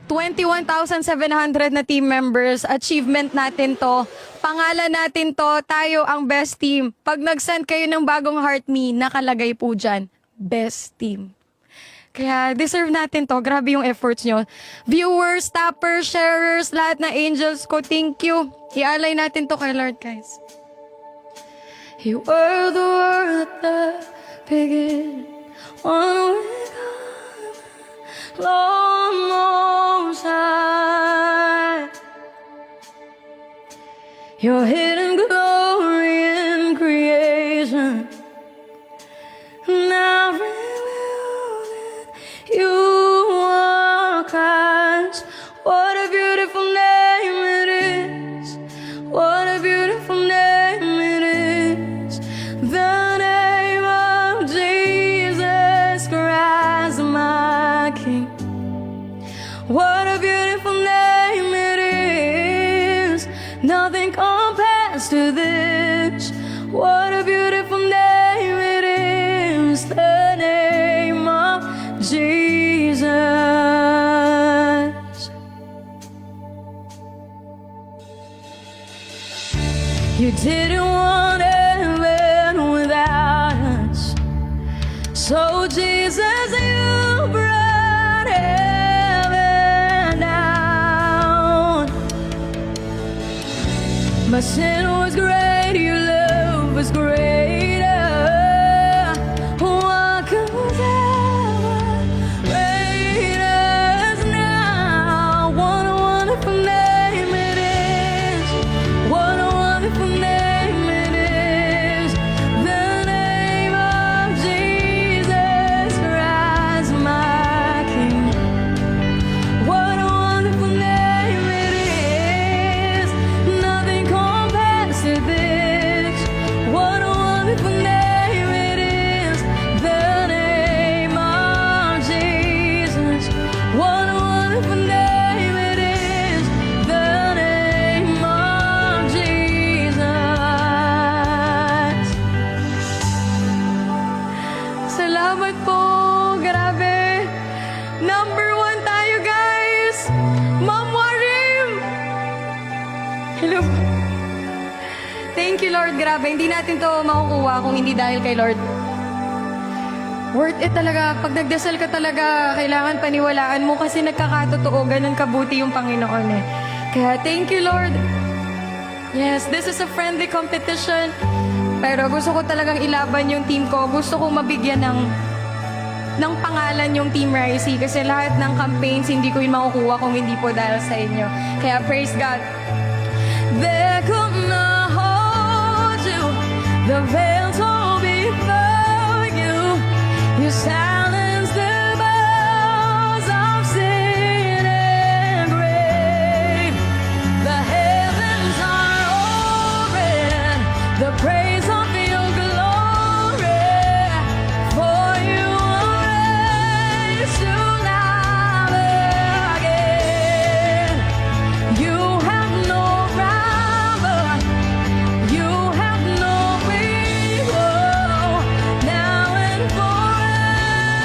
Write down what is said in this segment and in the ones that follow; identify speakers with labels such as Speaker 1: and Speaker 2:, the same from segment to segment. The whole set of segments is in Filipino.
Speaker 1: 21,700 na team members. Achievement natin to. Pangalan natin to. Tayo ang best team. Pag nag-send kayo ng bagong Heart Me, nakalagay po dyan, best team. Kaya deserve natin to. Grabe yung efforts nyo. Viewers, tappers, sharers, lahat na angels ko, thank you. Ialay natin to kay Lord, guys. You were the word at the beginning. One with God, Lord Most High. Your hidden glory in creation, now revealed in you are Christ. What a beautiful name it is. What a beautiful name it is. The name of Jesus Christ, my King. What a beautiful name it is. Nothing compares to this. What a beautiful name it is. The name of Jesus. You didn't want heaven without us. So Jesus, you brought heaven down. My sin was great, your love was greater. What could separate us now? What a wonderful name it is. What a wonderful name it is. The name of Jesus Christ, my King. What a wonderful name it is. Nothing compares to this. What a wonderful name it is. The name of Jesus. What a wonderful name it is. The name of Jesus. Salamat po. Grabe. Number 1 tayo, guys. Ma'am Warim. Hello. Thank you, Lord. Grabe. Hindi natin to makukuha kung hindi dahil kay Lord. Worth it talaga. Pag nagdasal ka talaga, kailangan paniwalaan mo kasi nagkakatotoo. Ganun kabuti yung Panginoon eh. Kaya thank you, Lord. Yes, this is a friendly competition. Pero gusto ko talagang ilaban yung team ko. Gusto ko mabigyan ng pangalan yung Team Ricey. Kasi lahat ng campaigns, hindi ko yun makukuha kung hindi po dahil sa inyo. Kaya praise God. They could not hold you. The veil tore before you. You silence the bells of sin and grave. The heavens are open. The praise of your glory. For you are raised to life again. You have no rival. You have no equal. Now and forever.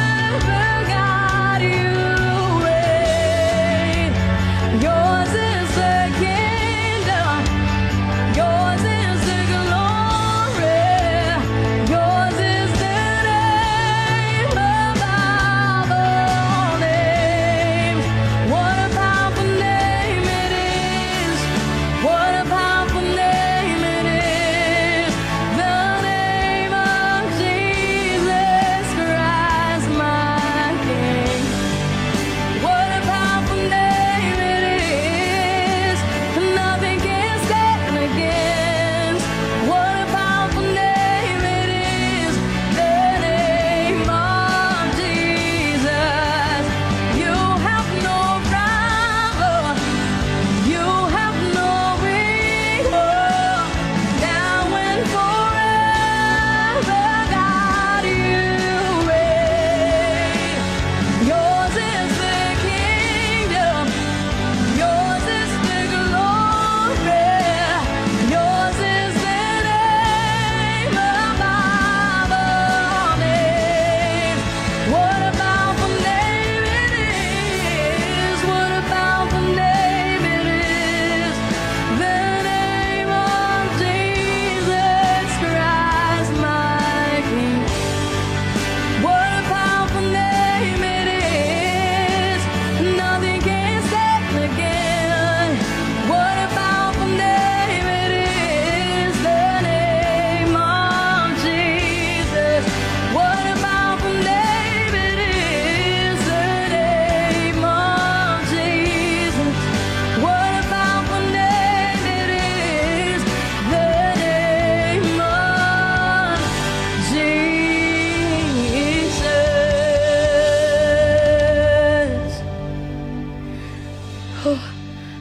Speaker 1: Oh,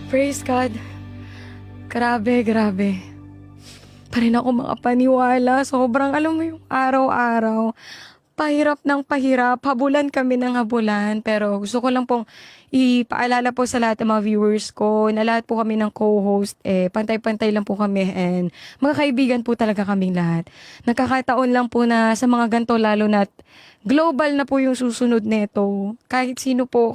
Speaker 1: praise God. Grabe, grabe. Pa rin ako makapaniwala. Sobrang, alam mo yung araw-araw, pahirap ng pahirap, habulan kami ng habulan. Pero gusto ko lang pong ipaalala po sa lahat ng mga viewers ko na lahat po kami ng co-host, pantay-pantay lang po kami and mga kaibigan po talaga kaming lahat. Nagkakataon lang po na sa mga ganito lalo na global na po yung susunod nito. Kahit sino po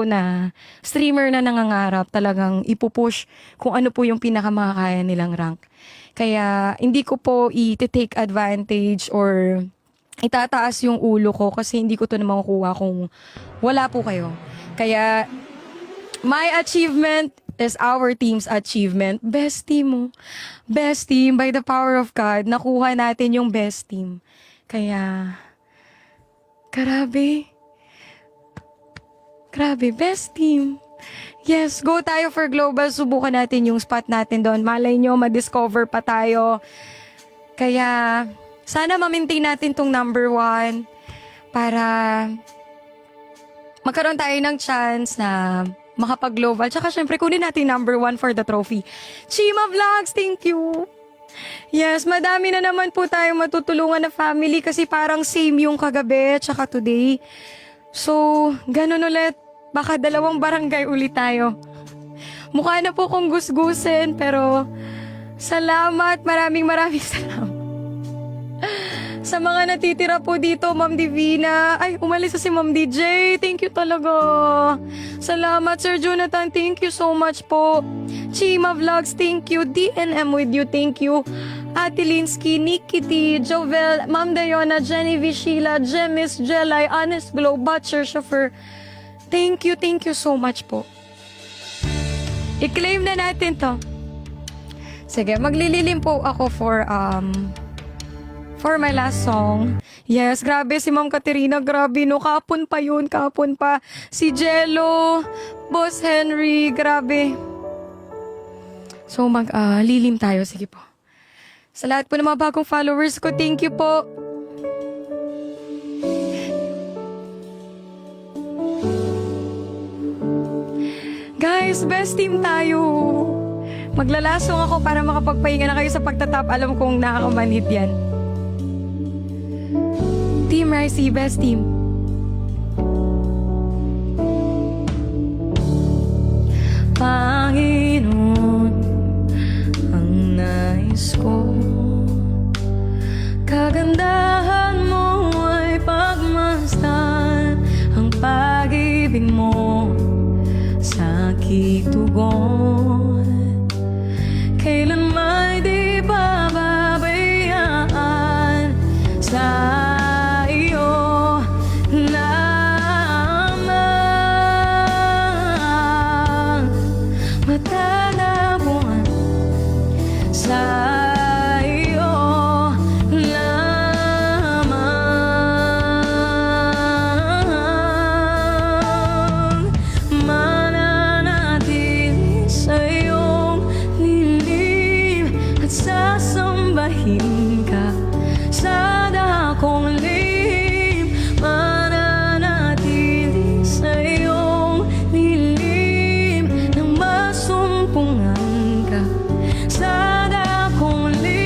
Speaker 1: na streamer na nangangarap, talagang ipupush kung ano po yung pinakamakakaya nilang rank. Kaya hindi ko po i-take advantage or itataas yung ulo ko kasi hindi ko to na makukuha kung wala po kayo. Kaya my achievement is our team's achievement. Best team mo. Best team by the power of God. Nakuha natin yung best team. Kaya grabe. Grabe, best team. Yes, go tayo for global. Subukan natin yung spot natin doon. Malay nyo, ma-discover pa tayo. Kaya sana ma-maintain natin tong number 1 para magkaroon tayo ng chance na makapag-global. Tsaka syempre, kunin natin number 1 for the trophy. Chima Vlogs, thank you! Yes, madami na naman po tayong matutulungan na family kasi parang same yung kagabi tsaka today. So, ganun ulit. Baka 2 barangay ulit tayo. Mukha na po kong gusgusin pero salamat, maraming salamat. Sa mga natitira po dito, Ma'am Divina. Ay, umalis na si Ma'am DJ. Thank you talaga. Salamat, Sir Jonathan. Thank you so much po. Chima Vlogs, thank you. DNM with you, thank you. Ate Linsky, Nikki, Jovel, Ma'am Dayona, Jenny Vishila, Jemis, Jelay, Honest Glow, Butcher, Chauffeur. Thank you so much po. I-claim na natin to. Sige, maglililim po ako for my last song. Yes, grabe si Ma'am Katerina, grabe no, kapon pa yun, kapon pa. Si Jello, Boss Henry, grabe. So lilim tayo, sige po. Sa lahat po ng mga bagong followers ko, thank you po. Guys, best team tayo. Maglalasong ako para makapagpahinga na kayo sa pagtatap. Alam kong nakakamanhid yan. Team Ricey, best team. Panginoon, ang nais ko, kagandahan mo ay pagmasdan, ang pag-ibig mo sa kitugon, kailan may di pababayaan sa iyo lamang, matanabuan sa iyo lamang, mananatili sa iyong lilim at sasambahin ka sa dakong lim, mananatili sa iyong lilim nang masumpungan ka sa dakong lim.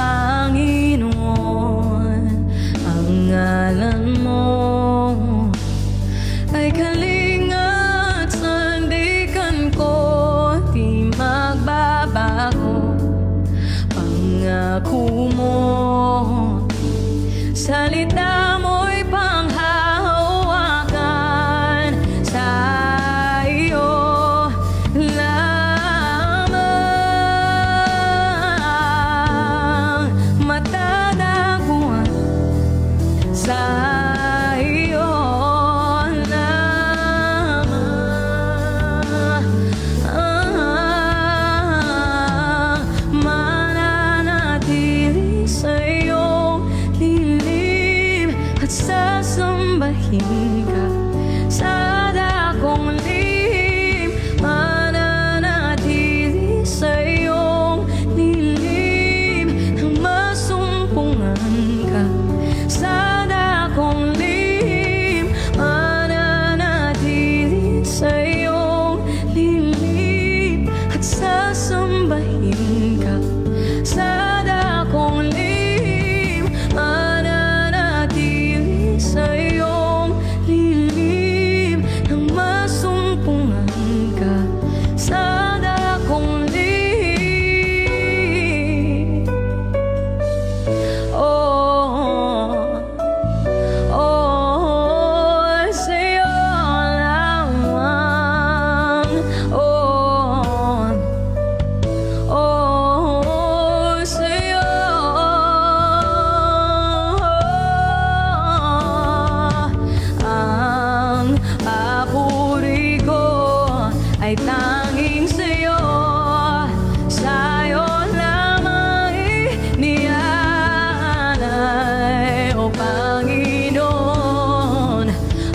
Speaker 1: Panginoon, ang ngalan mo ay kalinga at sandigan ko, di magbabago. Pangako mo, salita mo'y panghahawakan sa iyo lamang, matanaguan sa iyo lamang, mananatili sa iyong lilim at sasambahin ka sa dakong lihim, mananatili sa iyong lilim, nang masumpungan ka sa dakong lihim. Sa'yo lamang. Sa'yo. Ang papuri ko ay tanging sa'yo. Sa'yo lamang inialay, O Panginoon,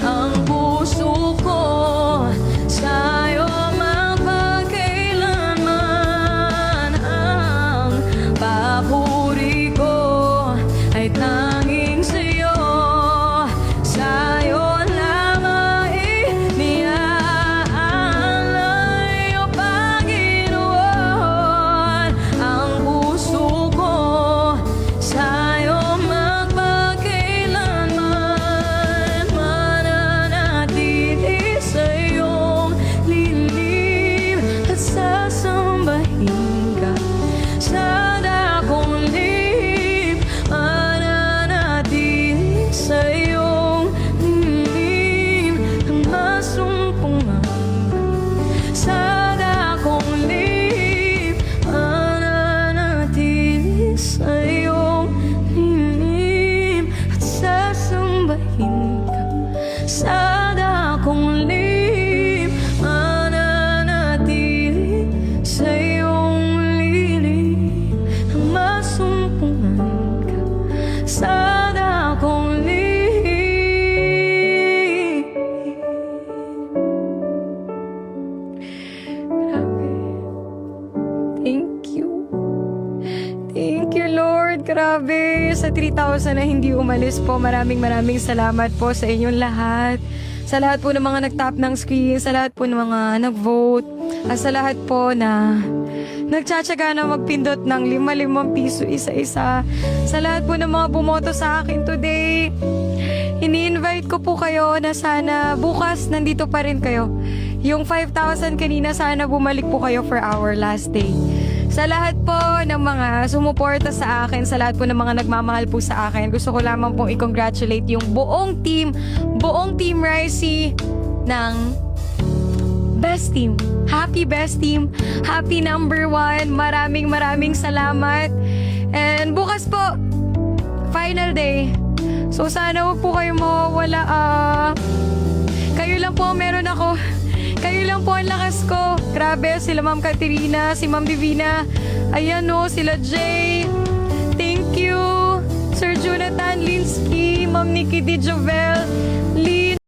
Speaker 1: ang puso ko. Sa'yo magpakailanman. Ang papuri ko ay tanging sa'yo. Sa'yo lamang iniaalay, O Panginoon, ang puso ko. Sa'yo magpakailanman, mananatili sa iyong lilim, at sasambahin ka sa dakong lihim, mananatili sa iyong lilim, nang masumpungan ka sa dakong lihim, mananatili sa iyong lilim, at sasambahin ka sa dakong lihim, mananatili sa iyong lilim, nang masumpungan ka sa dakong lihim. Grabe. Thank you. Thank you, Lord. Grabe. Sa 3,000 na hindi umalis po, maraming salamat po sa inyong lahat. Sa lahat po ng mga nag-tap ng screen, sa lahat po ng mga nag-vote, at sa lahat po na nagtsatsaga na magpindot ng 5 piso isa-isa. Sa lahat po ng mga bumoto sa akin today, ini-invite ko po kayo na sana bukas nandito pa rin kayo. Yung 5,000 kanina, sana bumalik po kayo for our last day. Sa lahat po ng mga sumuporta sa akin, sa lahat po ng mga nagmamahal po sa akin, gusto ko lamang pong i-congratulate yung buong team Ricey ng Best Team. Happy Best Team. Happy number 1. Maraming salamat. And bukas po, final day. So sana huwag po kayo mawawala. Kayo lang po, meron ako. Kayo lang po ang lakas ko. Grabe, sila Ma'am Katerina, si Ma'am Divina. Ayan o, sila Jay. Thank you. Sir Jonathan Linsky, Ma'am Nikki Di Jovel,